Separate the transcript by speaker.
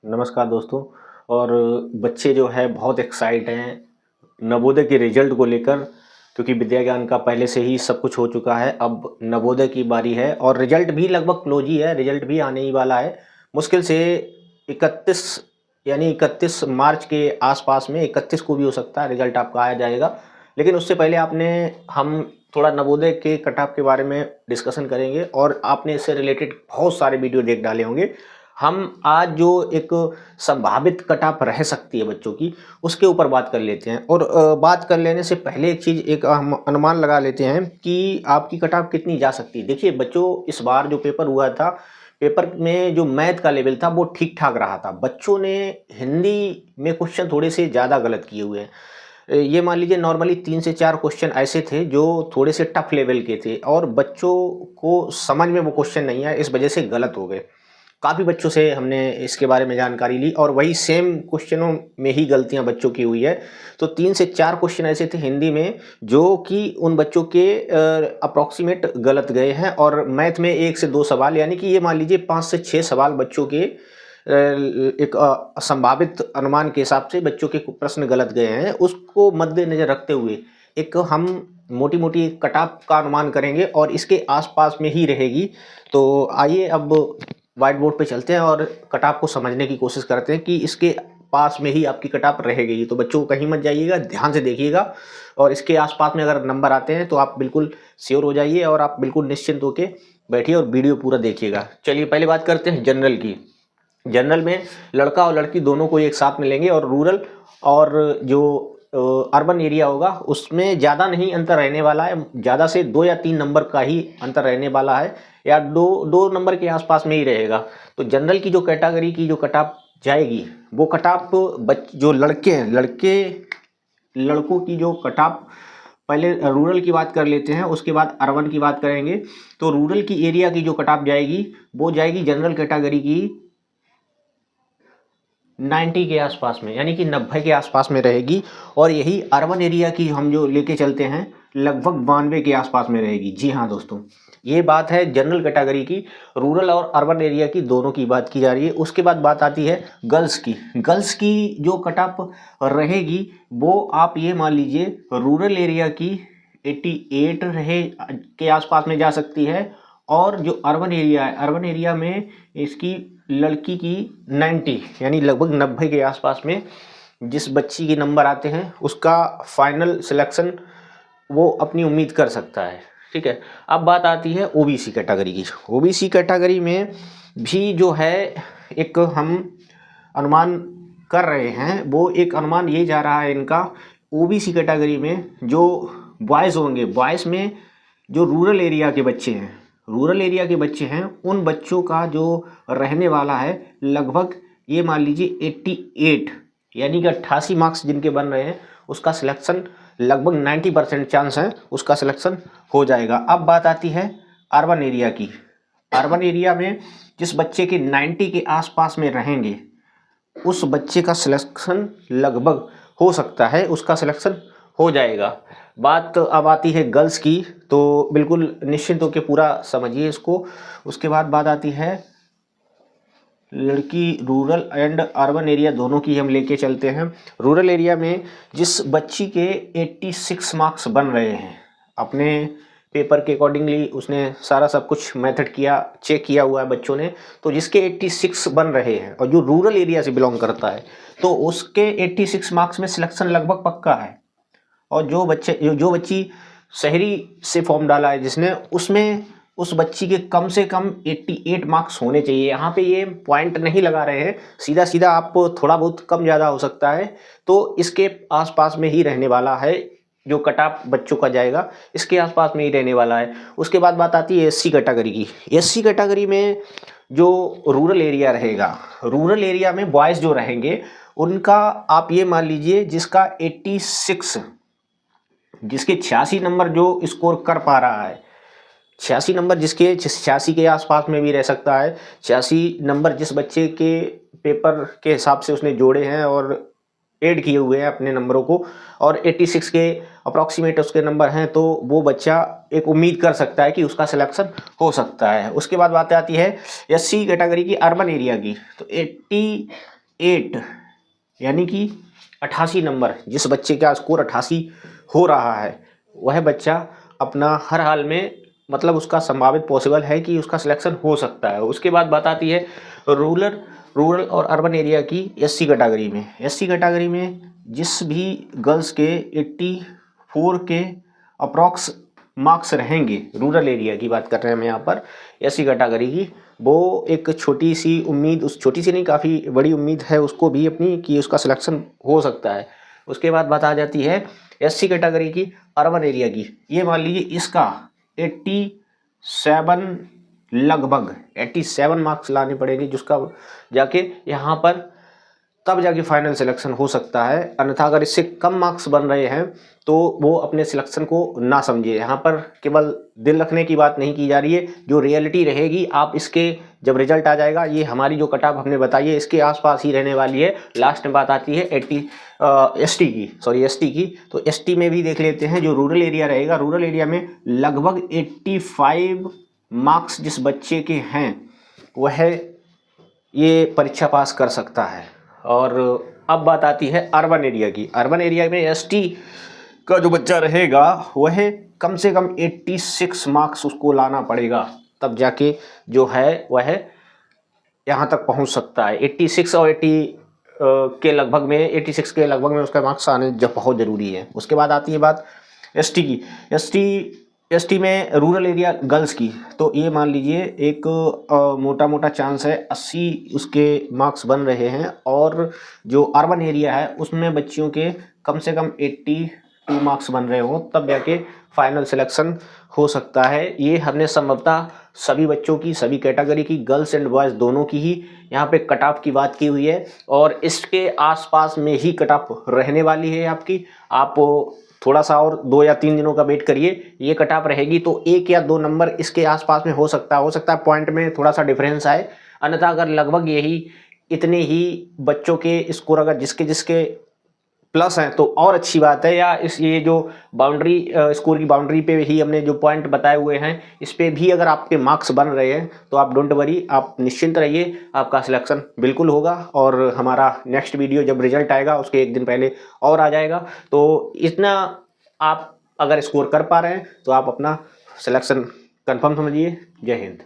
Speaker 1: नमस्कार दोस्तों। और बच्चे जो है बहुत एक्साइट हैं नवोदय के रिजल्ट को लेकर, क्योंकि विद्या ज्ञान का पहले से ही सब कुछ हो चुका है। अब नवोदय की बारी है और रिजल्ट भी लगभग क्लोज ही है, रिजल्ट भी आने ही वाला है। मुश्किल से 31 यानी 31 मार्च के आसपास में, 31 को भी हो सकता है रिजल्ट आपका आ जाएगा। लेकिन उससे पहले हम थोड़ा नवोदय के कट ऑफ के बारे में डिस्कशन करेंगे और आपने इससे रिलेटेड बहुत सारे वीडियो देख डाले होंगे। हम आज जो एक संभावित कट ऑफ रह सकती है बच्चों की, उसके ऊपर बात कर लेते हैं। और बात कर लेने से पहले एक हम अनुमान लगा लेते हैं कि आपकी कट ऑफ कितनी जा सकती है। देखिए बच्चों, इस बार जो पेपर हुआ था, पेपर में जो मैथ का लेवल था वो ठीक ठाक रहा था। बच्चों ने हिंदी में क्वेश्चन थोड़े से ज़्यादा गलत किए हुए हैं। ये मान लीजिए नॉर्मली 3 से 4 क्वेश्चन ऐसे थे जो थोड़े से टफ लेवल के थे और बच्चों को समझ में वो क्वेश्चन नहीं आया, इस वजह से गलत हो गए। काफ़ी बच्चों से हमने इसके बारे में जानकारी ली और वही सेम क्वेश्चनों में ही गलतियां बच्चों की हुई है। तो 3 से 4 क्वेश्चन ऐसे थे हिंदी में जो कि उन बच्चों के अप्रॉक्सीमेट गलत गए हैं। और मैथ में 1 से 2 सवाल, यानी कि ये मान लीजिए 5 से 6 सवाल बच्चों के एक संभावित अनुमान के हिसाब से बच्चों के प्रश्न गलत गए हैं। उसको मद्देनजर रखते हुए एक हम मोटी मोटी कट ऑफ का अनुमान करेंगे और इसके आसपास में ही रहेगी। तो आइए अब व्हाइट बोर्ड पे चलते हैं और कट ऑफ को समझने की कोशिश करते हैं कि इसके पास में ही आपकी कट ऑफ रहेगी। तो बच्चों कहीं मत जाइएगा, ध्यान से देखिएगा और इसके आसपास में अगर नंबर आते हैं तो आप बिल्कुल श्योर हो जाइए और आप बिल्कुल निश्चिंत होकर बैठिए और वीडियो पूरा देखिएगा। चलिए पहले बात करते हैं जनरल की। जनरल में लड़का और लड़की दोनों को एक साथ में लेंगे और रूरल और जो अर्बन एरिया होगा उसमें ज़्यादा नहीं अंतर रहने वाला है। ज़्यादा से 2 या 3 नंबर का ही अंतर रहने वाला है, या दो नंबर के आसपास में ही रहेगा। तो जनरल की जो कैटेगरी की जो कट ऑफ जाएगी वो कट ऑफ जो लड़के हैं, लड़कों की जो कट ऑफ, पहले रूरल की बात कर लेते हैं उसके बाद अर्बन की बात करेंगे। तो रूरल की एरिया की जो कट ऑफ जाएगी वो जाएगी जनरल कैटेगरी की 90 के आसपास में, यानी कि 90 के आसपास में रहेगी। और यही अर्बन एरिया की हम जो लेके चलते हैं लगभग 92 के आसपास में रहेगी। जी हाँ दोस्तों, ये बात है जनरल कैटेगरी की। रूरल और अर्बन एरिया की दोनों की बात की जा रही है। उसके बाद बात आती है गर्ल्स की। गर्ल्स की जो कट ऑफ रहेगी वो आप ये मान लीजिए रूरल एरिया की 88 रहे के आसपास में जा सकती है। और जो अर्बन एरिया है, अर्बन एरिया में इसकी लड़की की 90 यानी लगभग 90 के आसपास में जिस बच्ची के नंबर आते हैं उसका फाइनल सिलेक्शन वो अपनी उम्मीद कर सकता है। ठीक है, अब बात आती है ओबीसी कैटेगरी की। ओबीसी कैटेगरी में भी जो है एक हम अनुमान कर रहे हैं, वो एक अनुमान ये जा रहा है इनका। ओबीसी कैटेगरी में जो बॉयज़ होंगे, बॉयज़ में जो रूरल एरिया के बच्चे हैं, उन बच्चों का जो रहने वाला है लगभग ये मान लीजिए 88 यानी कि 88 मार्क्स जिनके बन रहे हैं उसका सिलेक्शन लगभग 90% चांस है उसका सिलेक्शन हो जाएगा। अब बात आती है अर्बन एरिया की। अर्बन एरिया में जिस बच्चे के 90 के आसपास में रहेंगे उस बच्चे का सिलेक्शन लगभग हो सकता है, उसका सिलेक्शन हो जाएगा। बात अब आती है गर्ल्स की, तो बिल्कुल निश्चिंत होकर पूरा समझिए इसको। उसके बाद बात आती है लड़की रूरल एंड अर्बन एरिया दोनों की हम लेके चलते हैं। रूरल एरिया में जिस बच्ची के 86 मार्क्स बन रहे हैं, अपने पेपर के अकॉर्डिंगली उसने सारा सब कुछ मेथड किया, चेक किया हुआ है बच्चों ने, तो जिसके 86 बन रहे हैं और जो रूरल एरिया से बिलोंग करता है तो उसके 86 मार्क्स में सिलेक्शन लगभग पक्का है। और जो बच्ची शहरी से फॉर्म डाला है जिसने, उसमें उस बच्ची के कम से कम 88 मार्क्स होने चाहिए। यहाँ पे ये पॉइंट नहीं लगा रहे हैं, सीधा सीधा आप थोड़ा बहुत कम ज़्यादा हो सकता है। तो इसके आसपास में ही रहने वाला है जो कट ऑफ बच्चों का जाएगा, इसके आसपास में ही रहने वाला है। उसके बाद बात आती है एससी कैटेगरी की। एससी कैटेगरी में जो रूरल एरिया रहेगा, रूरल एरिया में बॉयज़ जो रहेंगे उनका आप ये मान लीजिए जिसका 86, जिसके 86 नंबर जो स्कोर कर पा रहा है, 86 नंबर जिसके 86 के आसपास में भी रह सकता है। 86 नंबर जिस बच्चे के पेपर के हिसाब से उसने जोड़े हैं और ऐड किए हुए हैं अपने नंबरों को, और 86 के अप्रॉक्सीमेट उसके नंबर हैं, तो वो बच्चा एक उम्मीद कर सकता है कि उसका सिलेक्शन हो सकता है। उसके बाद बात आती है एससी कैटेगरी की अर्बन एरिया की। तो 8 यानी कि 88 नंबर, जिस बच्चे का स्कोर 88 हो रहा है वह बच्चा अपना हर हाल में मतलब उसका संभावित पॉसिबल है कि उसका सिलेक्शन हो सकता है। उसके बाद बात आती है रूरल और अर्बन एरिया की एससी कैटेगरी में। एससी कैटेगरी में जिस भी गर्ल्स के 84 के अप्रॉक्स मार्क्स रहेंगे, रूरल एरिया की बात कर रहे हैं हम यहाँ पर, एससी कैटेगरी की, वो एक छोटी सी उम्मीद, उस छोटी सी नहीं काफ़ी बड़ी उम्मीद है उसको भी अपनी कि उसका सिलेक्शन हो सकता है। उसके बाद बात आ जाती है एससी कैटेगरी की अर्बन एरिया की। ये मान लीजिए इसका 87 लगभग 87 मार्क्स लाने पड़ेंगे, जिसका जाके यहाँ पर तब जाके फाइनल सिलेक्शन हो सकता है। अन्यथा अगर इससे कम मार्क्स बन रहे हैं तो वो अपने सिलेक्शन को ना समझे। यहाँ पर केवल दिल रखने की बात नहीं की जा रही है, जो रियलिटी रहेगी आप इसके जब रिजल्ट आ जाएगा, ये हमारी जो कट ऑफ हमने बताई है इसके आसपास ही रहने वाली है। लास्ट में बात आती है एसटी की। तो एसटी में भी देख लेते हैं, जो रूरल एरिया रहेगा, रूरल एरिया में लगभग 85 मार्क्स जिस बच्चे के हैं वह ये परीक्षा पास कर सकता है। और अब बात आती है अर्बन एरिया की। अर्बन एरिया में एसटी का जो बच्चा रहेगा वह कम से कम 86 मार्क्स उसको लाना पड़ेगा, तब जाके जो है वह यहाँ तक पहुँच सकता है। 86 और 86 के लगभग में उसका मार्क्स आने जब बहुत ज़रूरी है। उसके बाद आती है बात एसटी की। एसटी में रूरल एरिया गर्ल्स की, तो ये मान लीजिए एक मोटा चांस है 80 उसके मार्क्स बन रहे हैं, और जो अर्बन एरिया है उसमें बच्चियों के कम से कम 82 मार्क्स बन रहे हों, तब जाके फाइनल सिलेक्शन हो सकता है। ये हमने संभवतः सभी बच्चों की, सभी कैटेगरी की, गर्ल्स एंड बॉयज़ दोनों की ही यहाँ पे कट ऑफ की बात की हुई है, और इसके आसपास में ही कट ऑफ रहने वाली है आपकी। आप थोड़ा सा और 2 या 3 दिनों का वेट करिए, ये कट ऑफ रहेगी तो 1 या 2 नंबर इसके आसपास में हो सकता है पॉइंट में थोड़ा सा डिफरेंस आए। अन्यथा अगर लगभग यही इतने ही बच्चों के स्कोर अगर जिसके प्लस हैं तो और अच्छी बात है, या ये जो बाउंड्री स्कोर की बाउंड्री पे ही हमने जो पॉइंट बताए हुए हैं इस पे भी अगर आपके मार्क्स बन रहे हैं तो आप डोंट वरी, आप निश्चिंत रहिए, आपका सिलेक्शन बिल्कुल होगा। और हमारा नेक्स्ट वीडियो जब रिजल्ट आएगा उसके 1 दिन पहले और आ जाएगा। तो इतना आप अगर स्कोर कर पा रहे हैं तो आप अपना सिलेक्शन कंफर्म समझिए। जय हिंद।